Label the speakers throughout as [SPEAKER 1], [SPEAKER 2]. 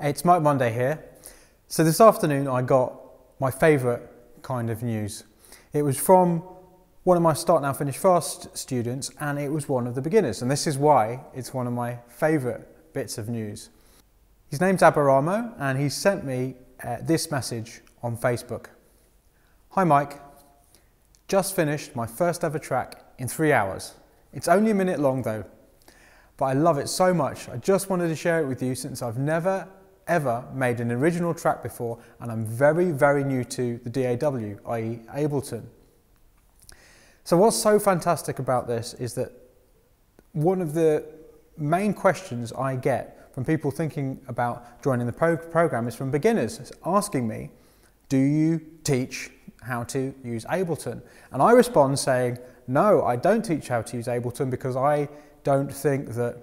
[SPEAKER 1] It's Mike Monday here. So this afternoon I got my favourite kind of news. It was from one of my Start Now Finish Fast students, and it was one of the beginners, and this is why it's one of my favourite bits of news. His name's Paramo, and he sent me this message on Facebook. Hi Mike, just finished my first ever track in 3 hours. It's only a minute long though, but I love it so much. I just wanted to share it with you since I've never ever made an original track before, and I'm very new to the DAW, i.e. Ableton. So what's so fantastic about this is that one of the main questions I get from people thinking about joining the program is from beginners asking me, do you teach how to use Ableton? And I respond saying, no, I don't teach how to use Ableton because I don't think that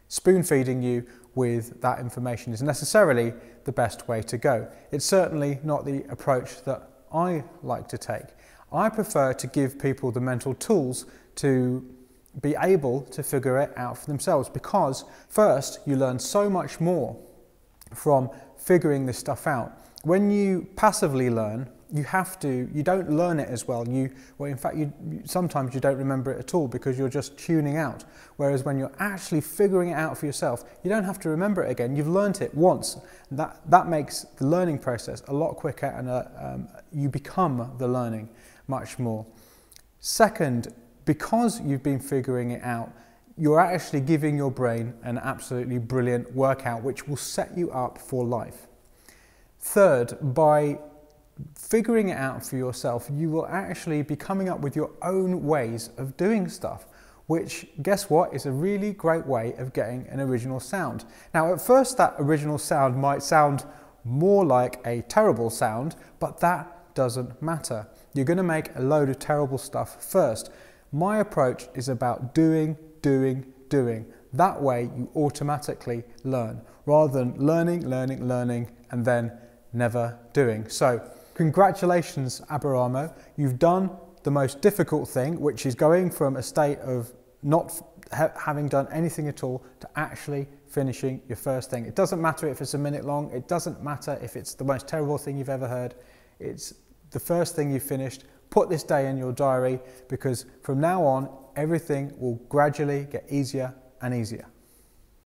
[SPEAKER 1] spoon feeding you with that information is necessarily the best way to go. It's certainly not the approach that I like to take. I prefer to give people the mental tools to be able to figure it out for themselves, because first, you learn so much more from figuring this stuff out. When you passively learn, you don't learn it as well. In fact, sometimes you don't remember it at all because you're just tuning out. Whereas when you're actually figuring it out for yourself, you don't have to remember it again. You've learnt it once. That makes the learning process a lot quicker, and you become the learning much more. Second, because you've been figuring it out, you're actually giving your brain an absolutely brilliant workout which will set you up for life. Third, by figuring it out for yourself, you will actually be coming up with your own ways of doing stuff, which, guess what, is a really great way of getting an original sound. Now, at first that original sound might sound more like a terrible sound, but that doesn't matter. You're going to make a load of terrible stuff first. My approach is about doing. That way you automatically learn, rather than learning, and then never doing. So, congratulations, Paramo. You've done the most difficult thing, which is going from a state of not having done anything at all to actually finishing your first thing. It doesn't matter if it's a minute long. It doesn't matter if it's the most terrible thing you've ever heard. It's the first thing you've finished. Put this day in your diary, because from now on, everything will gradually get easier and easier.